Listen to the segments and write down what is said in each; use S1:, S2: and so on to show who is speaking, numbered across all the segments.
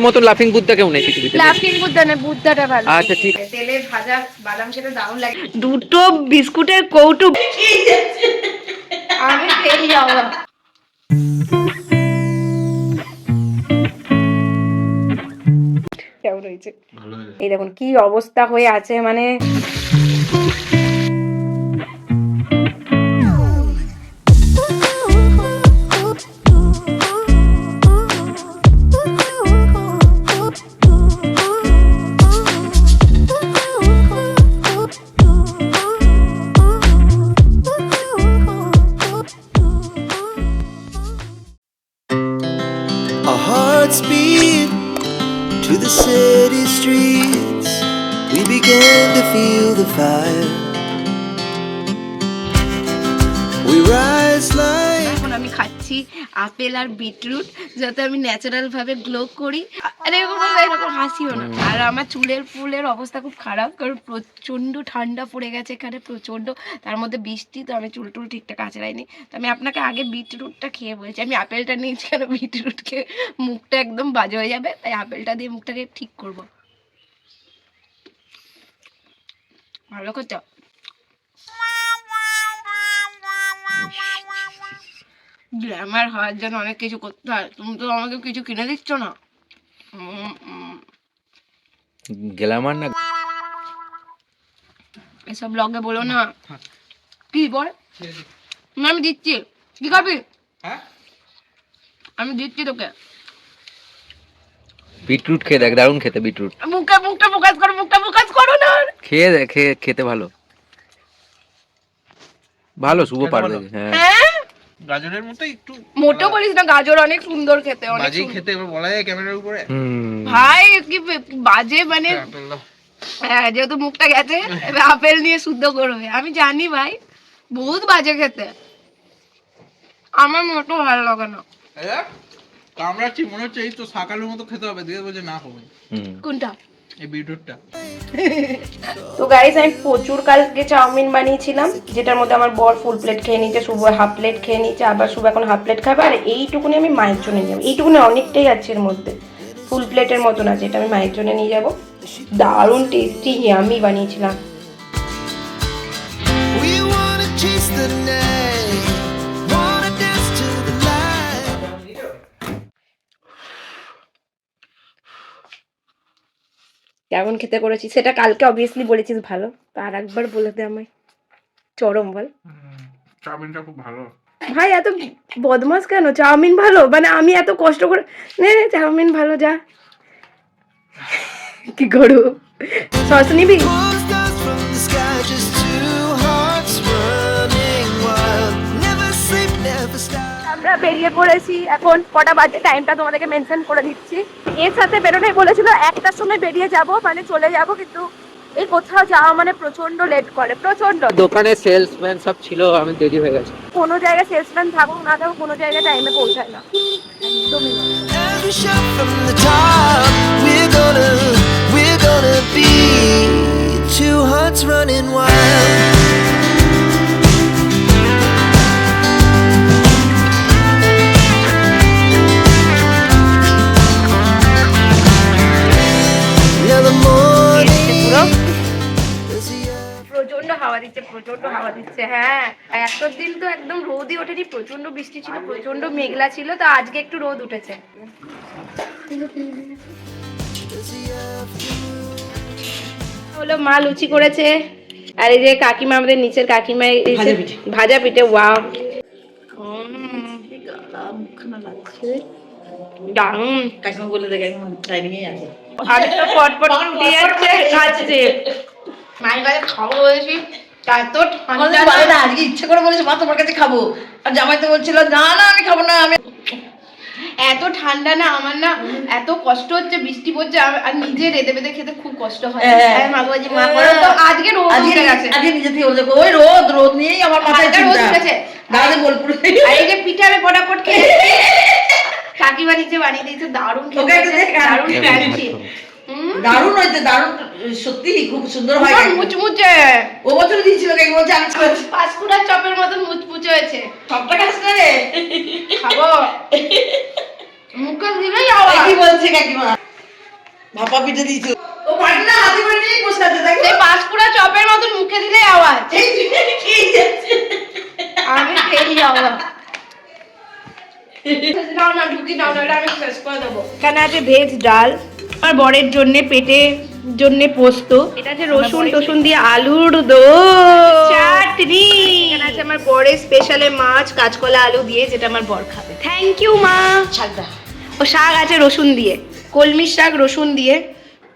S1: মতো লাফিং বুদ্ধা কেউ নেই পৃথিবীতে।
S2: লাফিং বুদ্ধা না, বুদ্ধাটা ভালো।
S1: আচ্ছা ঠিক।
S2: তেলে ভাজা বাদাম সেটা দারুণ লাগে। দুটো বিস্কুটের কৌটো আমি খেয়ে যাবো। কেমন হয়েছে? এই দেখুন কি অবস্থা হয়ে আছে, মানে
S3: Our hearts beat to the city streets. We began to feel the fire. We rise like.
S2: এখন আমি খাচ্ছি আপেল আর বিটরুট, যাতে আমি ন্যাচারাল ভাবে গ্লো করি। আরে এরকম হাসিও না। আর আমার চুলের ফুলের অবস্থা খুব খারাপ, কারণ প্রচন্ড ঠান্ডা পড়ে গেছে এখানে, প্রচন্ড, তার মধ্যে বৃষ্টি, তো আমি চুল টুল ঠিকঠাক আঁচড়াইনি। তো আমি আপনাকে আগে বিটরুটটা খেয়ে বলছি। আমি আপেলটা নিয়েছি কারণ বিটরুট খেয়ে মুখটা একদম বাজে হয়ে যাবে, তাই আপেলটা দিয়ে মুখটাকে ঠিক করব। ভালো করছো? গ্ল্যামার হওয়ার জন্য অনেক কিছু করতে হয়, তুমি তো আমাকে কিছু কিনে দিচ্ছ না।
S1: গ্ল্যামার না,
S2: এসব ব্লগে বলো না। কি বল? না আমি দিচ্ছি, কি খাবি? আমি দিচ্ছি তোকে।
S1: বিটরুট খেয়ে দেখ, দারুণ খেতে বিটরুট।
S2: মুখটা ফোকাস করো না।
S1: খেয়ে দেখ, খেতে ভালো ভালো শুভ পারবে।
S2: হ্যাঁ
S4: গাজরের মতো একটু
S2: মোটো বলিস না, গাজর অনেক সুন্দর খেতে, অনেক
S4: বাজি খেতে বলা যায় ক্যামেরার উপরে।
S2: ভাই কি বাজে, মানে হ্যাঁ, যেহেতু মুখটা গেছে এবার আপেল নিয়ে শুদ্ধ করবে। আমি জানি ভাই বহুত বাজে খেতে, আমার মোটো ভালো লাগে না।
S4: কামড়াচ্ছি মনে হচ্ছে এই তো সকালের মতো খেতে হবে, দিয়ে বলছে না হবে।
S2: কোনটা?
S4: এই বিটরুটটা।
S2: তো গাইস আমি প্রচুর কালকে চাউমিন বানিয়েছিলাম, যেটার মধ্যে আমার বর ফুল প্লেট খেয়ে নিয়েছে, শুভ হাফ প্লেট খেয়ে নিয়েছে, আবার শুভ এখন হাফ প্লেট খাবে, আর এইটুকুনি আমি মায়ের জন্য নিয়ে যাবো। এইটুকুনি অনেকটাই আছে, এর মধ্যে ফুল প্লেটের মতন আছে, এটা আমি মায়ের জন্য নিয়ে যাবো। দারুণ টেস্টি ইয়ামি বানিয়েছিলাম।
S3: We wanna chase the night. Wanna dance to the light.
S2: কেমন খেতে করেছি সেটা কালকে অবভিয়াসলি বলেছিস ভালো, তো আর একবার বলে দে আমায়। চরম বল।
S4: চাউমিনটা খুব ভালো।
S2: ভাই এত বদমাস কেন? চাউমিন ভালো মানে আমি এত কষ্ট করে নে চাউমিন ভালো, যা কি করু। সস নিবি?
S3: Falling stars from the sky, just two hearts running wild. Never sleep, never stop.
S2: আমরা বেরিয়ে পড়েছি, এখন কটা বাজে টাইমটা তোমাদেরকে মেনশন করে দিচ্ছি। এর সাথে বেরোনোই বলেছিল 1টার সময় বেরিয়ে যাব, মানে চলে যাব, কিন্তু এই কোথাও যাওয়া মানে প্রচন্ড লেট করে, প্রচন্ড।
S1: দোকানে সেলসম্যান সব ছিল, আমি দেরি হয়ে গেছে।
S2: কোনো জায়গায় সেলসম্যান থাকুক না থাকুক, কোনো জায়গায় টাইমে পৌঁছায় না একদমই না।
S3: Every shot from the top, we're gonna be two hearts running wild. Yeah, the morning is here.
S2: প্রচন্ড হাওয়া দিচ্ছে, প্রচন্ড হাওয়া দিচ্ছে। হ্যাঁ, এত দিন তো একদম রোদই ওঠেনি, প্রচন্ড বৃষ্টি ছিল, প্রচন্ড মেঘলা ছিল, তো আজকে একটু রোদ উঠেছে। হলো মা লুচি করেছে, আর এই যে কাকিমা, আমাদের নিচের কাকিমা ভাজা পিঠে। ওয়াও, দারুণ।
S5: কাকিমা বলে দেখে ডাইনিং এ আছে।
S2: আর তো পটপট উঠে যাচ্ছে, খাচ্ছে। মায়ের কাছে খাবো বলেছি, এত ঠান্ডা
S5: না, আজকে ইচ্ছে করে বলেছে মা তোমার কাছে খাবো, আর জামাই তো বলছিল না না আমি খাবো না। আমি
S2: এত ঠান্ডা না, আমার না এত কষ্ট হচ্ছে, বৃষ্টি পড়ছে, আর নিজে রেঁধে বেঁধে খেতে খুব কষ্ট হয়। মা বলছি মা করো, তো আজকে রোদ উঠে গেছে।
S5: আজকে নিজে থেকে বলছে ওই রোদ নিয়েই আমার মাথায়
S2: রোদ উঠেছে।
S5: দাঁড়াতে বোলপুরে
S2: আর এই যে পিঠা আমি ফটাফট খেয়ে কাকিমা নিচে বানিয়ে দিয়েছে, দারুণ খেতে, দারুণ ক্রাঞ্চি।
S5: দারুণ হয়েছে, দারুণ সত্যি খুব সুন্দর হয়।
S2: মুচমুচে
S5: ও বছর দিয়েছিল কাকি বলছে আমি
S2: পাঁচকুড়ার চপের মতন মুচমুচে হয়েছে।
S5: সবটা খাস না রে,
S2: খাবো মুখে দিলেই আওয়াজ।
S5: কি বলছে কাকিমা? ভাপা পিঠে দিয়েছো ও পারে না হাতে করে নিয়ে বসে আছে দেখো
S2: এই পাঁচপুরা চপের মতন মুখে দিলে আওয়াজ
S5: এই খেয়ে যাচ্ছে
S2: আমি খেয়ে যাওয়া নাও না ঢুকি নাও না এটা আমি শেষ করে দেবো। এখানে আছে ভেজ ডাল, আমার বরের জন্য পেটে জন্য পোস্ত, এটা আছে রসুন টসুন দিয়ে আলুর চাটনি, এখানে আছে আমার বরের স্পেশালে মাছ কাঁচকলা আলু দিয়ে যেটা আমার বর খাবে। থ্যাংক ইউ মা।
S5: শাকদা
S2: ও শাক আছে রসুন দিয়ে, কলমি শাক রসুন দিয়ে।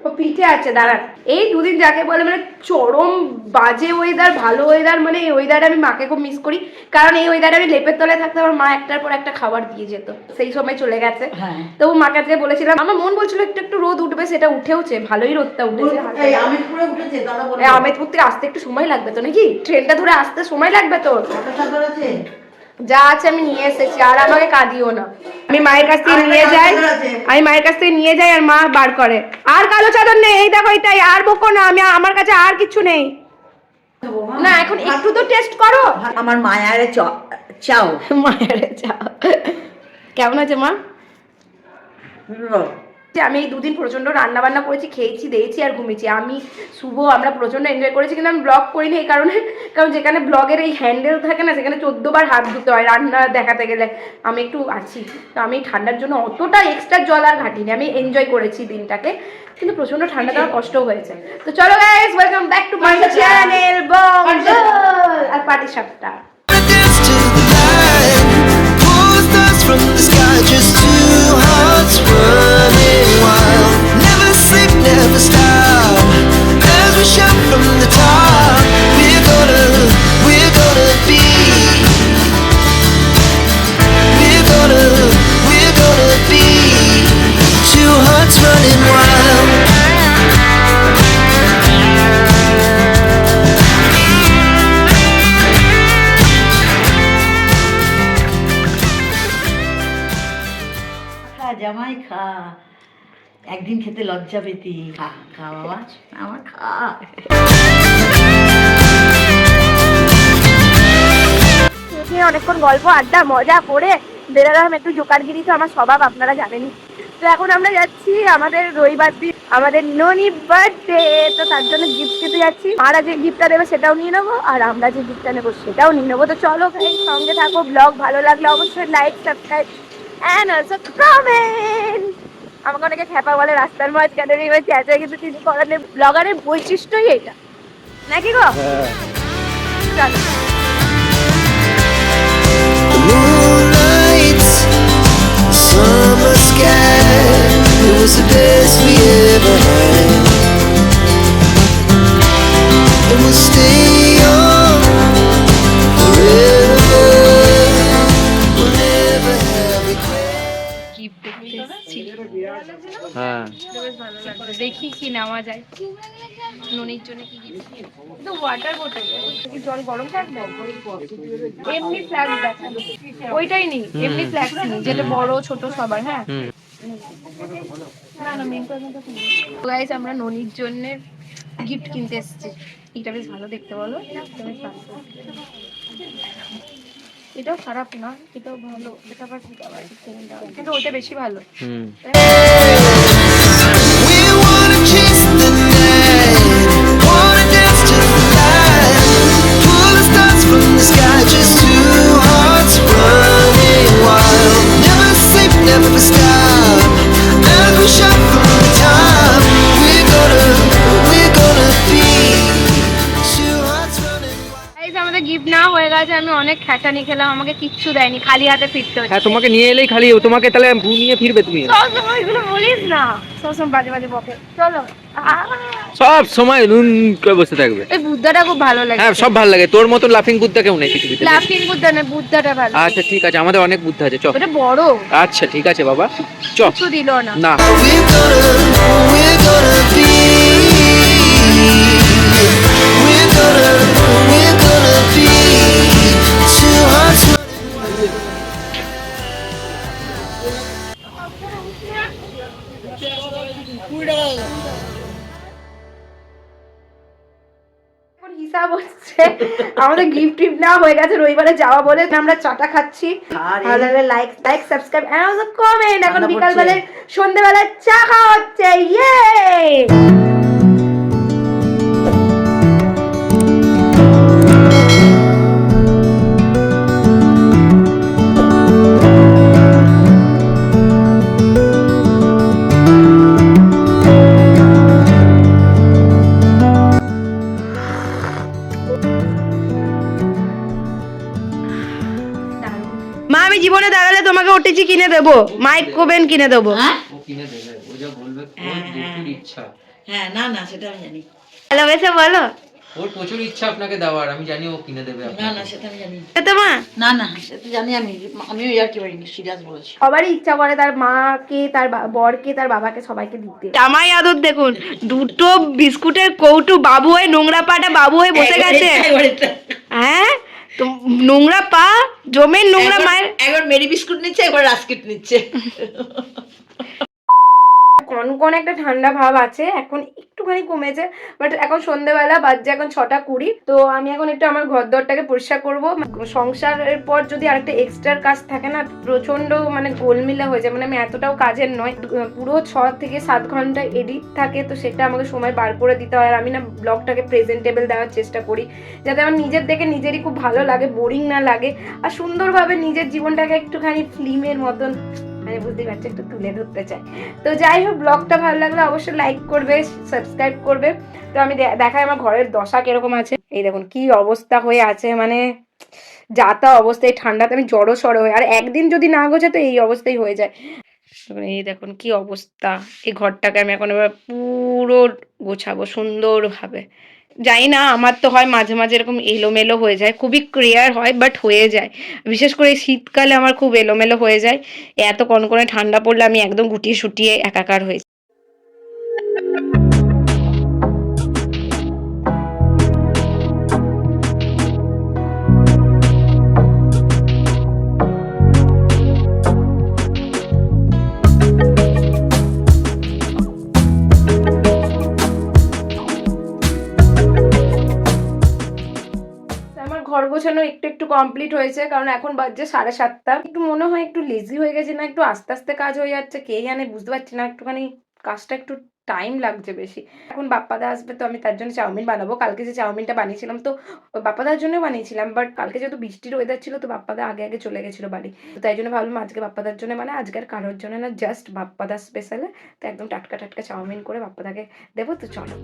S2: ও পিঠে আছে দাঁড়ান। এই দুদিন যাকে বলে মানে চরম বাজে ওয়েদার, ভালো ওয়েদার, মানে এই ওয়েদারে আমি মাকে খুব মিস করি, কারণ এই ওয়েদারে আমি লেপের তলায় থাকতে আমার মা একটার পর একটা খাবার দিয়ে যেত, সেই সময় চলে গেছে।
S5: হ্যাঁ
S2: তবু মাকে আজকে বলেছিলাম, আমার মন বলছিল একটু একটু রোদ উঠবে, সেটা উঠেওছে, ভালোই রোদটা উঠেছে।
S5: এই আমি পুরো উঠেছে দাদা বলে
S2: আমেদপুর থেকে আসতে একটু সময় লাগবে তো নাকি, ট্রেনটা ধরে আসতে সময় লাগবে তো।
S5: কত সাদর আছে
S2: যা আছে আমি নিয়ে এসেছি, আর আমাকে কাঁদিও না। আমি মায়ের কাছ থেকে নিয়ে যাই, আমি মায়ের কাছ থেকে নিয়ে যাই আর মা বার করে। আর কালো চাদর নেই, এই দেখো এটাই, আর বকো না, আমি আমার কাছে আর কিছু নেই। না এখন একটু তো টেস্ট করো।
S5: আমার মায়ের চাও
S2: মায়ের চাও কেমন আছে মা? আমি এই দুদিন প্রচন্ড রান্না বান্না করেছি, খেয়েছি দিয়েছি আর ঘুমিয়েছি। আমি শুভ আমরা প্রচন্ড এনজয় করেছি, কিন্তু আমি ব্লগ করিনি এই কারণে, কারণ যেখানে ব্লগের এই হ্যান্ডেল থাকে না সেখানে 14 বার হাত ধুতে হয় রান্না দেখাতে গেলে। আমি একটু আছি তো, আমি ঠান্ডার জন্য অতটা এক্সট্রা জল আর ঘাটিনি, আমি এনজয় করেছি দিনটাকে, কিন্তু প্রচন্ড ঠান্ডা দেওয়ার কষ্ট হয়েছে। তো চলো guys, welcome back to my channel বঙ্গল আর পার্টি সাপটা।
S3: Dance to the light, pull stars from the sky, just two hearts running wild. Never sleep, never stop, as we shout from the top. We're gonna be, we're gonna be two hearts running wild.
S5: খা জামাই খা, একদিন খেতে লজ্জা পেতি। খা খা বাবা আমার খা।
S2: অনেকক্ষণ গল্প আড্ডা মজা করে বেরোলাম, একটু জোকারগিরি তো আমার স্বভাব, আপনারা জানেনই। তো এখন আমরা যাচ্ছি আমাদের রবিবার দিন আমাদের ননি বার্থডে, তো তার জন্য গিফট দিতে যাচ্ছি। মারা যে গিফটটা দেবে সেটাও নিয়ে নেবো, আর আমরা যে গিফটটা নেবো সেটাও নিয়ে নেবো। তো চলো ভাই সঙ্গে থাকো, ব্লগ ভালো লাগলে অবশ্যই like subscribe and also comment. আমাকে অনেকে খ্যাপা বলে রাস্তার মাঝখানে, এবার চেঁচাই, কিন্তু কিছু করার নেই, ব্লগারের বৈশিষ্ট্যই এটা নাকি গো? চলো।
S3: The moonlight, summer sky, it was the best we ever had. And we'll stay on forever, we'll never have regret.
S2: Gift দেখতে এসেছি,
S1: হ্যাঁ
S2: বেশ ভালো লাগছে। দেখি কি নেওয়া যায়, ননির জন্য কি গিফট। তো ওয়াটার বোতল, কি জল গরম থাকবে? এমনি ফ্ল্যাক্স দেখানো, ওইটাই নেই, এমনি ফ্ল্যাক্স নেই, যেটা বড় ছোট সবার। হ্যাঁ না না মেন কথা তো গাইস, আমরা ননির জন্য গিফট কিনতে এসেছি। এটা বেশ ভালো দেখতে, বলো? এটা বেশ ভালো, এটাও খারাপ না, এটাও ভালো, এটা আবার কিন্তু ওটা বেশি ভালো।
S3: We wanna chase the night, wanna dance to the light, pull the stars from the sky, just two hearts running wild. Never sleep, never stop, as we shout from the top. We're gonna be two hearts running wild.
S2: Guys আমাদের gift না হয়ে গেছে, আমি অনেক খ্যাচানি খেলাম, আমাকে কিচ্ছু দেয়নি, খালি হাতে ফিরতে হচ্ছে।
S1: হ্যাঁ তোমাকে নিয়ে এলেই খালি, তোমাকে তাহলে নিয়ে ফিরবে তুমি।
S2: সবসময় এগুলো বলিস না, সবসময় বাজে বাজে বকে। চলো।
S1: সব সময় নুন করে বসে থাকবে।
S2: এই বুদ্ধাটা খুব ভালো লাগে।
S1: হ্যাঁ সব ভালো লাগে, তোর মতো লাফিং বুদ্ধা কেউ নেই পৃথিবীতে।
S2: লাফিং বুদ্ধা না, বুদ্ধাটা ভালো।
S1: আচ্ছা ঠিক আছে, আমাদের অনেক বুদ্ধা আছে, চ।
S2: ওটা বড়।
S1: আচ্ছা ঠিক আছে বাবা, চ।
S2: কিছু দিলো না।
S1: না
S3: We're gonna be, we're gonna be two hearts running
S2: এখন হিসাব হচ্ছে আমাদের গিফট টিফট না হয়ে গেছে, রবিবারে যাওয়া বলে আমরা চাটা খাচ্ছি। ভালো লাগলে like subscribe and also comment. এখন বিকাল বেলায় সন্ধ্যেবেলায় চা খাওয়া হচ্ছে, ইয়ে। মা আমি জীবনে দাঁড়ালে তোমাকে ওটিজি কিনে দেবো, মাইক্রোওভেন কিনে দেবো।
S5: হ্যাঁ
S1: ও কিনে দেবে, ও যা বলবে ওর প্রচুর ইচ্ছা।
S5: হ্যাঁ, না না সেটা আমি জানি।
S2: ভালোবেসে বলো।
S1: ওর প্রচুর ইচ্ছা আপনাকে দেওয়ার, আমি জানি ও কিনে দেবে
S5: না
S1: আপনাকে।
S5: না সেটা আমি জানি।
S2: তো মা
S5: না না সেটা জানি আমি, আমিও আর কি পারিনি, সিরিয়াস বলেছি।
S2: সবারই ইচ্ছা করে তার মাকে, তার বরকে, তার বাবাকে সবাইকে দিতে। জামাই আদর দেখুন, দুটো বিস্কুটের কৌটো বাবু হয়ে, নোংরা পাটা বাবু হয়ে বসে গেছে। হ্যাঁ, তো নোংরা পা জমের নোংরা মায়ের।
S5: একবার মেরি বিস্কুট নিচ্ছে, একবার রাস্কিট নিচ্ছে।
S2: কনকন একটা ঠান্ডা ভাব আছে, এখন একটুখানি কমেছে, বাট এখন সন্ধ্যেবেলা বাজছে এখন 6:20। তো আমি এখন একটু আমার ঘর দরটাকে পরিষ্কার করবো। সংসারের পর যদি আরেকটা এক্সট্রার কাজ থাকে না, প্রচন্ড মানে গোলমিলে হয়ে যায়। মানে আমি এতটাও কাজের নয়, পুরো 6 থেকে 7 ঘন্টা এডিট থাকে, তো সেটা আমাকে সময় বার করে দিতে হয়। আর আমি না ব্লগটাকে প্রেজেন্টেবল দেওয়ার চেষ্টা করি, যাতে আমার নিজের দেখে নিজেরই খুব ভালো লাগে, বোরিং না লাগে, আর সুন্দরভাবে নিজের জীবনটাকে একটুখানি ফিল্মের মতন, মানে বুঝতেই পারছো, একটু তুলে ধরতে চাই। তো যাই হোক, ব্লগটা ভালো লাগলে অবশ্যই লাইক করবে, সাবস্ক্রাইব করবে। তো আমি দেখাই আমার ঘরের দশা কিরকম আছে। এই দেখুন কি অবস্থা হয়ে আছে, মানে যাতা অবস্থায়, ঠান্ডাতে আমি জড়ো সড়ো হয়ে, আর একদিন যদি না গোছে তো এই অবস্থাই হয়ে যায়। এই দেখুন কি অবস্থা। এই ঘরটাকে আমি এখন এবার পুরো গোছাবো সুন্দরভাবে। জানি না, আমার তো হয় মাঝে মাঝে এরকম এলোমেলো হয়ে যায়, খুবই ক্লিয়ার হয়, বাট হয়ে যায়। বিশেষ করে শীতকালে আমার খুব এলোমেলো হয়ে যায়। এত কনকনে ঠান্ডা পড়লে আমি একদম গুটিয়ে শুটিয়ে একাকার হয়ে যাই। ঘর গোছানো একটু একটু কমপ্লিট হয়েছে, কারণ এখন বাজছে 7:30। একটু মনে হয় একটু লেজি হয়ে গেছে, না একটু আস্তে আস্তে কাজ হয়ে যাচ্ছে, কে জানে, বুঝতে পারছি না, একটুখানি কাজটা একটু টাইম লাগছে বেশি। এখন বাপ্পাদা আসবে, তো আমি তার জন্য চাউমিন বানাবো। কালকে যে চাউমিনটা বানিয়েছিলাম তো বাপ্পাদার জন্য বানিয়েছিলাম, বাট কালকে যেহেতু বৃষ্টির ওয়েদার ছিল, তো বাপ্পাদা আগে আগে চলে গেছিলো বাড়ি, তো তাই জন্য ভাবলাম আজকে বাপ্পাদার জন্য, মানে আজকের কারোর জন্য না, জাস্ট বাপ্পাদা স্পেশালে। তো একদম টাটকা টাটকা চাউমিন করে বাপ্পাদাকে দেবো। তো চলো।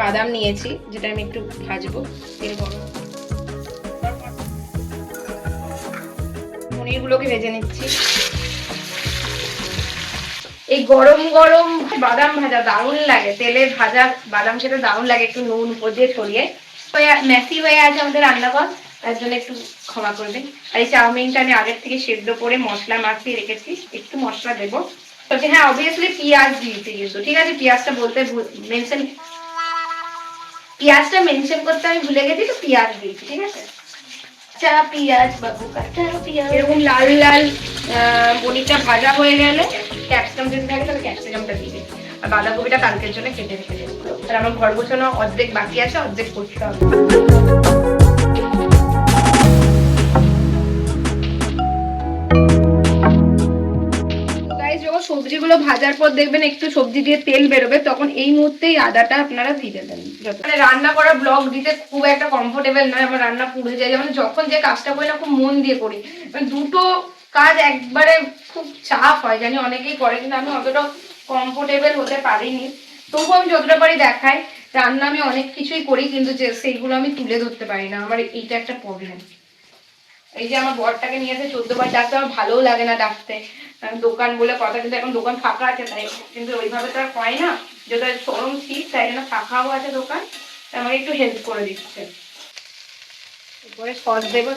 S2: বাদাম নিয়েছি, যেটা আমি একটু ভাজবো, তেল গরম। পনিরগুলোকে ভেজে নিচ্ছি। এই গরম গরম বাদাম ভাজা দারুণ লাগে, তেলে ভাজা বাদাম খেতে দারুণ লাগে, একটু নুন উপর দিয়ে ছড়িয়ে। মেসি হয়ে আছে আমাদের রান্নাঘর, তার জন্য একটু ক্ষমা করবেন। আর এই চাউমিনটা আমি আগের থেকে সেদ্ধ করে মশলা মাখিয়ে রেখেছি, একটু মশলা দেবো। তবে হ্যাঁ, অবভিয়াসলি পেঁয়াজ দিয়েছি কিন্তু, ঠিক আছে, পেঁয়াজটা বলতে পেঁয়াজটা মেনশন করতে আমি ভুলে গেছি, তো পেঁয়াজ দিয়েছি, ঠিক আছে। কাঁচা পেঁয়াজ বাবু, কাঁচা পেঁয়াজ। এরকম লাল লাল পনিরটা ভাজা হয়ে গেলে ক্যাপসিকাম যদি থাকে তাহলে ক্যাপসিকামটা দিয়ে দিই। আর বাঁধাকপিটা কালকের জন্য কেটে রেখে দেবো। আর আমার ঘর গোছানো অর্ধেক বাকি আছে, অর্ধেক করতে হবে। যখন সবজিগুলো ভাজার পর দেখবেন একটু সবজি দিয়ে তেল বেরোবে, তখন এই মুহূর্তেই আদাটা আপনারা দিয়ে দেবেন। মানে রান্না করা ব্লগ দিতে খুব একটা কমফোর্টেবল নয়, আমার রান্না পুড়ে যায়। মানে যখন যে কাজটা করি না, খুব মন দিয়ে করি, মানে দুটো কাজ একবারে খুব চাপ হয়, জানি অনেকেই করে, কিন্তু আমি অতটা কমফোর্টেবল হতে পারিনি। তবুও আমি যতটা পারি দেখাই। রান্না আমি অনেক কিছুই করি, কিন্তু যে সেইগুলো আমি তুলে ধরতে পারি না, আমার এইটা একটা প্রবলেম। এই যে আমার বরটাকে নিয়ে এসে 14 বার ডাকতে, আমার ভালোও লাগে না ডাকতে, দোকান বলে কথা, কিন্তু এখন দোকান ফাঁকা আছে তাই, কিন্তু ওইভাবে তো আর হয় না, যেটা চরম শীত, তাই জন্য ফাঁকাও আছে দোকান, আমাকে একটু হেল্প করে দিচ্ছে। এরপরে সস দেবো।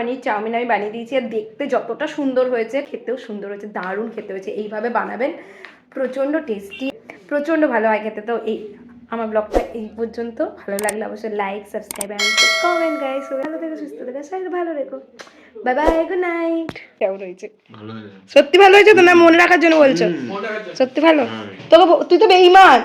S2: পনির চাউমিন আমি বানিয়ে দিয়েছি, আর দেখতে যতটা সুন্দর হয়েছে খেতেও সুন্দর হয়েছে, দারুণ খেতে হয়েছে। এইভাবে বানাবেন, প্রচণ্ড টেস্টি, প্রচণ্ড ভালো হয় খেতে। তো এই আমার ব্লগটা এই পর্যন্ত। ভালো লাগলে অবশ্যই like, subscribe and comment guys. ভালো থেকো, সুস্থ থেকো, সবাই ভালো রেখো। Bye bye, good night. কেমন হয়েছে? সত্যি ভালো হয়েছে তো, না মনে রাখার জন্য বলছো? সত্যি ভালো? তোকে তুই তো বেঈমান।